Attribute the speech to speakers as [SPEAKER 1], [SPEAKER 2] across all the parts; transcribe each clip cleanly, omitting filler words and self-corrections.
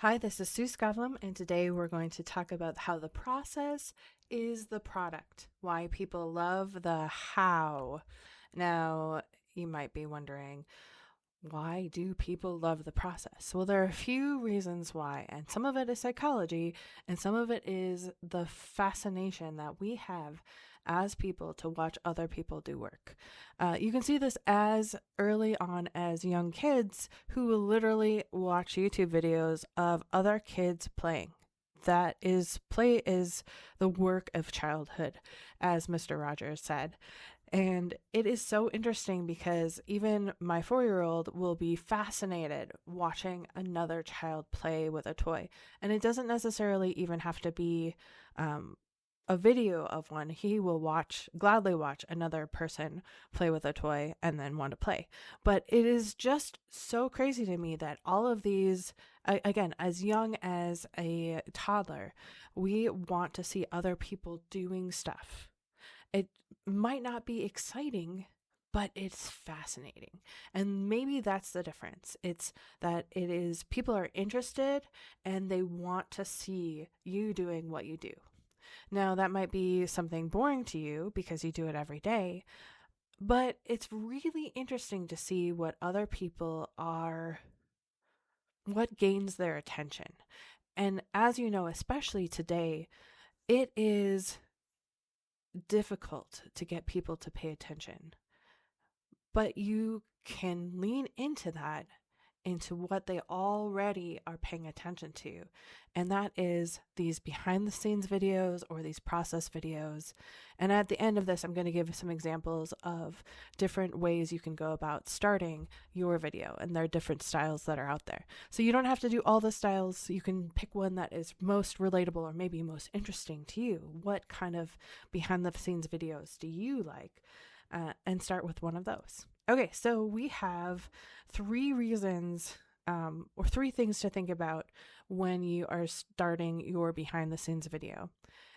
[SPEAKER 1] Hi, this is Sue Skavlem, and today we're going to talk about how the process is the product, why people love the how. Now, you might be wondering, why do people love the process? Well, there are a few reasons why, and some of it is psychology, and some of it is the fascination that we have as people to watch other people do work. You can see this as early on as young kids who will literally watch YouTube videos of other kids playing. Play is the work of childhood, as Mr. Rogers said. And it is so interesting because even my 4-year-old will be fascinated watching another child play with a toy. And it doesn't necessarily even have to be a video of one. He will gladly watch another person play with a toy and then want to play. But it is just so crazy to me that all of these, again, as young as a toddler, we want to see other people doing stuff. It might not be exciting, but it's fascinating. And maybe that's the difference. It's that people are interested and they want to see you doing what you do. Now, that might be something boring to you because you do it every day, but it's really interesting to see what gains their attention. And as you know, especially today, it is difficult to get people to pay attention. But you can lean into what they already are paying attention to. And that is these behind the scenes videos or these process videos. And at the end of this, I'm going to give some examples of different ways you can go about starting your video. And there are different styles that are out there. So you don't have to do all the styles. You can pick one that is most relatable or maybe most interesting to you. What kind of behind the scenes videos do you like? And start with one of those. Okay, so we have 3 reasons or 3 things to think about when you are starting your behind the scenes video.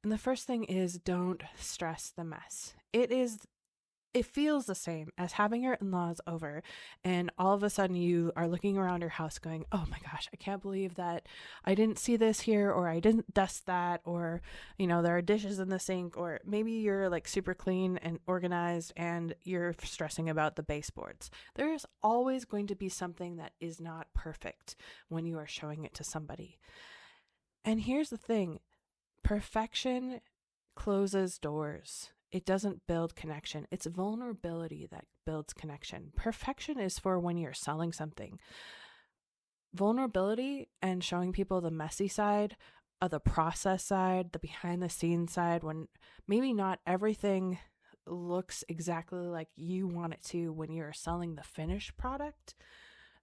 [SPEAKER 1] And the first thing is don't stress the mess. It feels the same as having your in-laws over and all of a sudden you are looking around your house going, oh my gosh, I can't believe that I didn't see this here, or I didn't dust that, or, there are dishes in the sink, or maybe you're like super clean and organized and you're stressing about the baseboards. There is always going to be something that is not perfect when you are showing it to somebody. And here's the thing, perfection closes doors. It doesn't build connection. It's vulnerability that builds connection. Perfection is for when you're selling something. Vulnerability and showing people the messy side, the process side, the behind the scenes side, when maybe not everything looks exactly like you want it to when you're selling the finished product.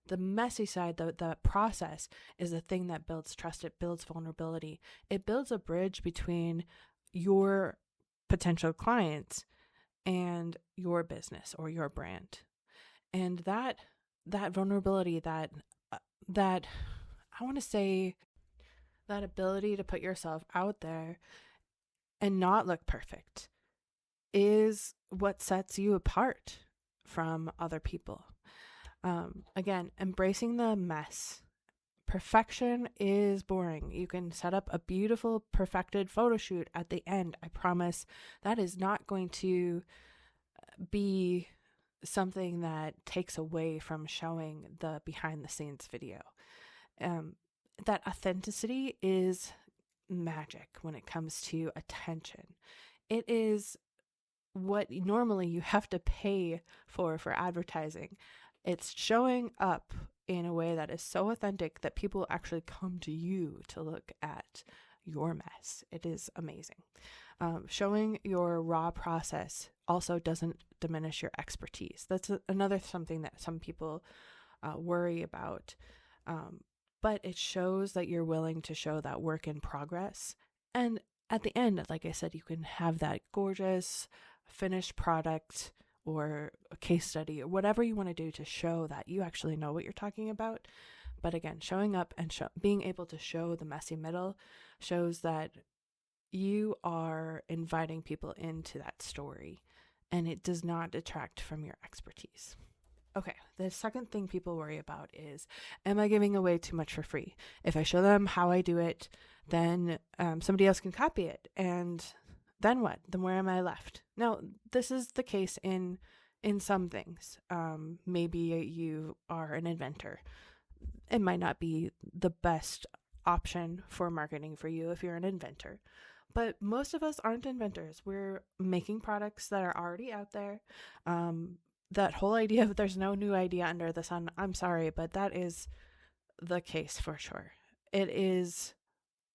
[SPEAKER 1] The messy side, the process, is the thing that builds trust. It builds vulnerability. It builds a bridge between your potential clients and your business or your brand. And that vulnerability, that I want to say, that ability to put yourself out there and not look perfect is what sets you apart from other people. Again, embracing the mess. Perfection is boring. You can set up a beautiful, perfected photo shoot at the end. I promise that is not going to be something that takes away from showing the behind the scenes video. That authenticity is magic when it comes to attention. It is what normally you have to pay for advertising. It's showing up in a way that is so authentic that people actually come to you to look at your mess. It is amazing. Showing your raw process also doesn't diminish your expertise. That's another something that some people worry about. But it shows that you're willing to show that work in progress. And at the end, like I said, you can have that gorgeous finished product or a case study or whatever you want to do to show that you actually know what you're talking about. But again, showing up and being able to show the messy middle shows that you are inviting people into that story, and it does not detract from your expertise. Okay, the second thing people worry about is, am I giving away too much for free? If I show them how I do it, then somebody else can copy it. And then what? Then where am I left? Now, this is the case in some things. Maybe you are an inventor. It might not be the best option for marketing for you if you're an inventor. But most of us aren't inventors. We're making products that are already out there. That whole idea of there's no new idea under the sun, I'm sorry, but that is the case for sure. It is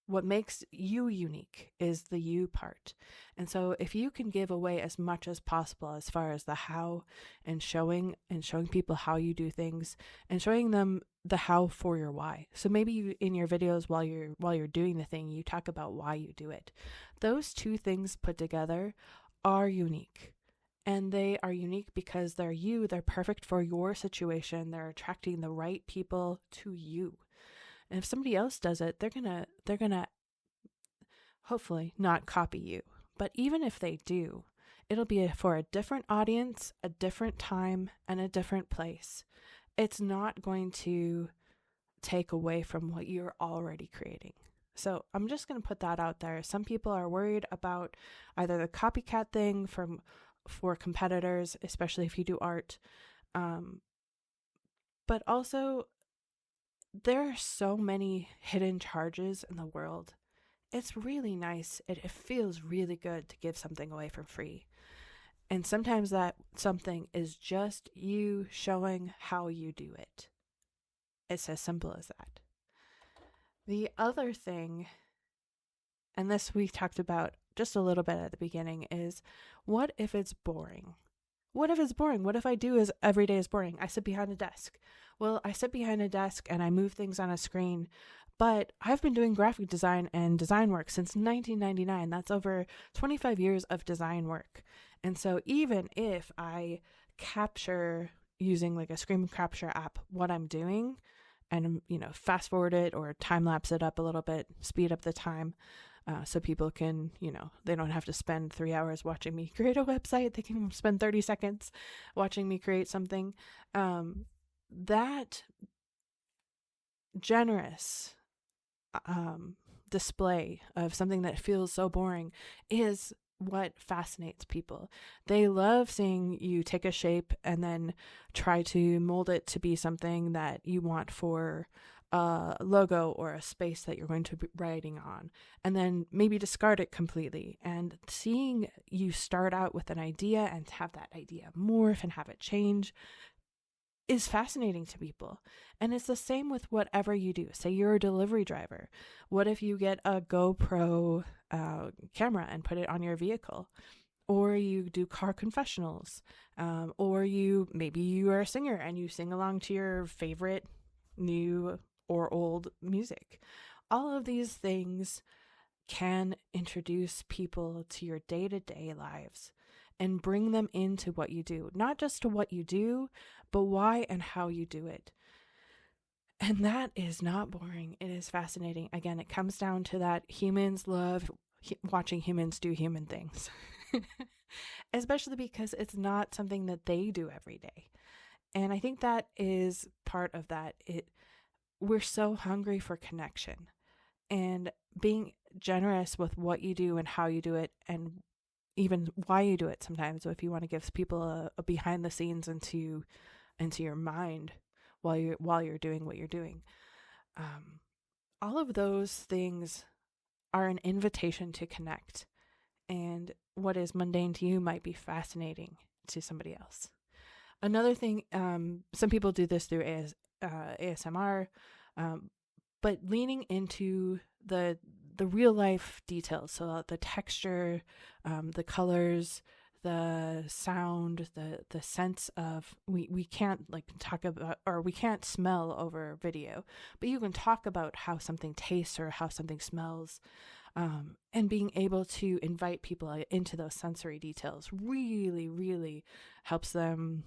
[SPEAKER 1] what makes you unique is the you part. And so if you can give away as much as possible as far as the how and showing people how you do things and showing them the how for your why. So maybe you, in your videos while you're doing the thing, you talk about why you do it. Those two things put together are unique. And they are unique because they're you, they're perfect for your situation, they're attracting the right people to you. And if somebody else does it, they're gonna hopefully not copy you. But even if they do, it'll be for a different audience, a different time, and a different place. It's not going to take away from what you're already creating. So I'm just going to put that out there. Some people are worried about either the copycat thing for competitors, especially if you do art, but also there are so many hidden charges in the world. It's really nice. It feels really good to give something away for free. And sometimes that something is just you showing how you do it. It's as simple as that. The other thing, and this we talked about just a little bit at the beginning, is what if it's boring? What if it's boring? What if I do is every day is boring? I sit behind a desk. Well, I sit behind a desk and I move things on a screen, but I've been doing graphic design and design work since 1999. That's over 25 years of design work. And so even if I capture using like a screen capture app what I'm doing and, fast forward it or time lapse it up a little bit, speed up the time, so people can, they don't have to spend 3 hours watching me create a website. They can spend 30 seconds watching me create something. That generous display of something that feels so boring is what fascinates people. They love seeing you take a shape and then try to mold it to be something that you want for a logo or a space that you're going to be writing on, and then maybe discard it completely. And seeing you start out with an idea and have that idea morph and have it change is fascinating to people. And it's the same with whatever you do. Say you're a delivery driver. What if you get a GoPro camera and put it on your vehicle? Or you do car confessionals. Or maybe you are a singer and you sing along to your favorite new or old music. All of these things can introduce people to your day-to-day lives and bring them into what you do. Not just to what you do, but why and how you do it. And that is not boring. It is fascinating. Again, it comes down to that humans love watching humans do human things. Especially because it's not something that they do every day. And I think that is part of that. We're so hungry for connection, and being generous with what you do and how you do it, and even why you do it sometimes. So if you want to give people a behind the scenes into your mind while you're doing what you're doing, all of those things are an invitation to connect. And what is mundane to you might be fascinating to somebody else. Another thing, some people do this through ASMR, but leaning into the real life details, so the texture, the colors, the sound, the sense of, we can't talk about, or we can't smell over video, but you can talk about how something tastes or how something smells. And being able to invite people into those sensory details really, really helps them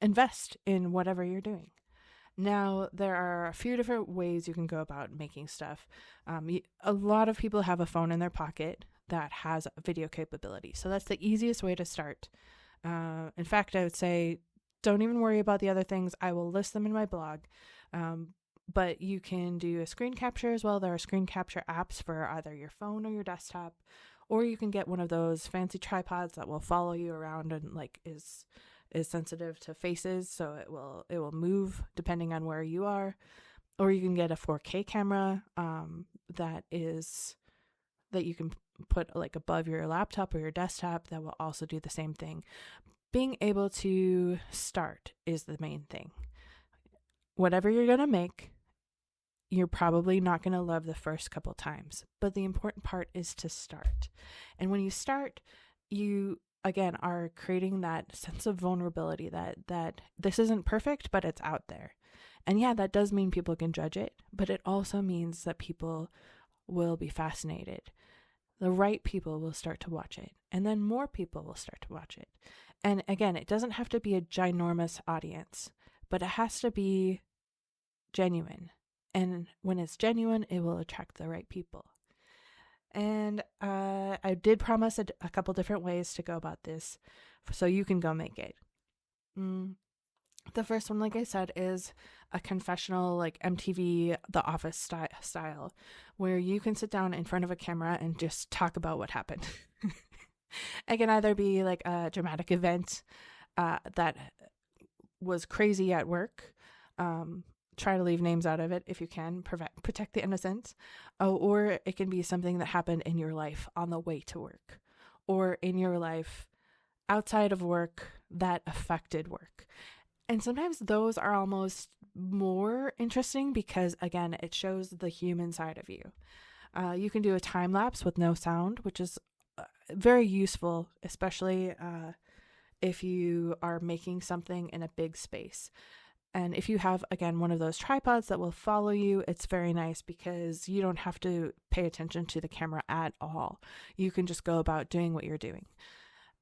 [SPEAKER 1] invest in whatever you're doing. Now, there are a few different ways you can go about making stuff. A lot of people have a phone in their pocket that has video capability. So that's the easiest way to start. In fact, I would say don't even worry about the other things. I will list them in my blog. But you can do a screen capture as well. There are screen capture apps for either your phone or your desktop, or you can get one of those fancy tripods that will follow you around and like is sensitive to faces, so it will move depending on where you are. Or you can get a 4K camera that you can put like above your laptop or your desktop that will also do the same thing. Being able to start is the main thing. Whatever you're going to make, you're probably not going to love the first couple times, but the important part is to start. And when you start, you again are creating that sense of vulnerability that this isn't perfect, but it's out there. And yeah, that does mean people can judge it, but it also means that people will be fascinated. The right people will start to watch it, and then more people will start to watch it. And again, it doesn't have to be a ginormous audience, but it has to be genuine. And when it's genuine, it will attract the right people. And I did promise a couple different ways to go about this so you can go make it. The first one, like I said, is a confessional, like MTV The Office style, where you can sit down in front of a camera and just talk about what happened. It can either be like a dramatic event that was crazy at work. Try to leave names out of it if you can, protect the innocent. Or it can be something that happened in your life on the way to work, or in your life outside of work that affected work. And sometimes those are almost more interesting because, again, it shows the human side of you. You can do a time lapse with no sound, which is very useful, especially if you are making something in a big space. And if you have, again, one of those tripods that will follow you, it's very nice because you don't have to pay attention to the camera at all. You can just go about doing what you're doing.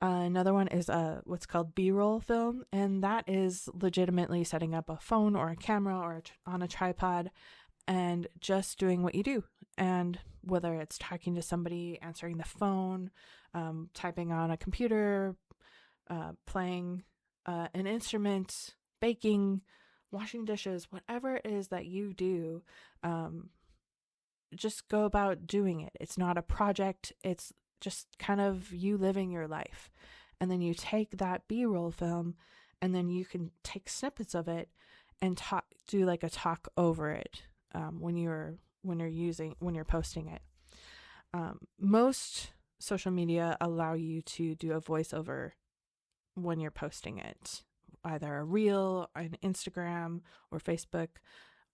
[SPEAKER 1] Another one is what's called B-roll film, and that is legitimately setting up a phone or a camera or on a tripod and just doing what you do. And whether it's talking to somebody, answering the phone, typing on a computer, playing an instrument, baking, washing dishes, whatever it is that you do, just go about doing it. It's not a project. It's just kind of you living your life. And then you take that B-roll film and then you can take snippets of it and do like a talk over it when you're posting it. Most social media allow you to do a voiceover when you're posting it, either a reel on Instagram or Facebook,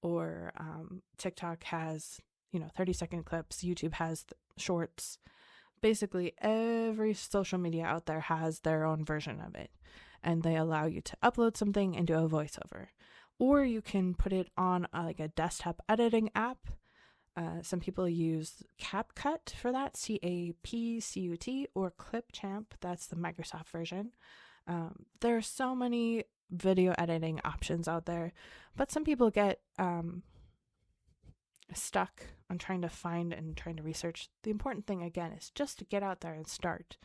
[SPEAKER 1] or TikTok has 30-second clips. YouTube has shorts. Basically, every social media out there has their own version of it, and they allow you to upload something and do a voiceover. Or you can put it on like a desktop editing app. Some people use CapCut for that, CAPCUT, or Clipchamp. That's the Microsoft version. There are so many video editing options out there, but some people get stuck on trying to find and trying to research. The important thing, again, is just to get out there and start,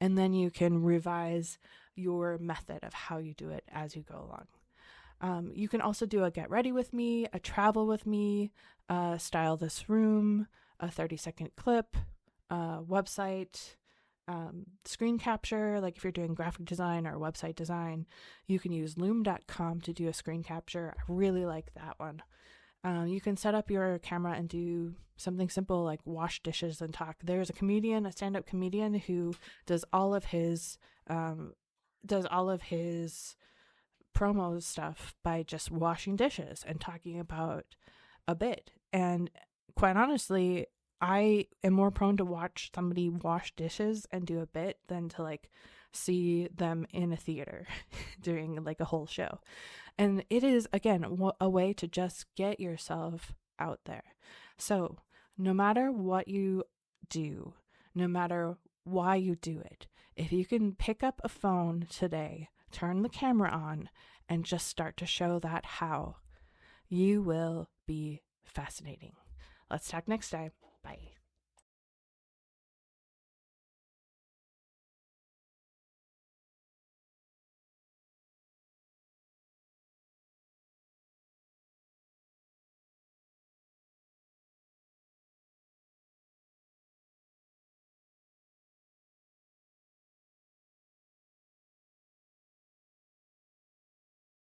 [SPEAKER 1] and then you can revise your method of how you do it as you go along. You can also do a get ready with me, a travel with me, style this room, a 30-second clip, website, screen capture. Like if you're doing graphic design or website design, you can use loom.com to do a screen capture. I really like that one. You can set up your camera and do something simple like wash dishes and talk. There's a stand-up comedian who does all of his promo stuff by just washing dishes and talking about a bit. And quite honestly, I am more prone to watch somebody wash dishes and do a bit than to like see them in a theater doing like a whole show. And it is, again, a way to just get yourself out there. So no matter what you do, no matter why you do it, if you can pick up a phone today, turn the camera on, and just start to show that how, you will be fascinating. Let's talk next time.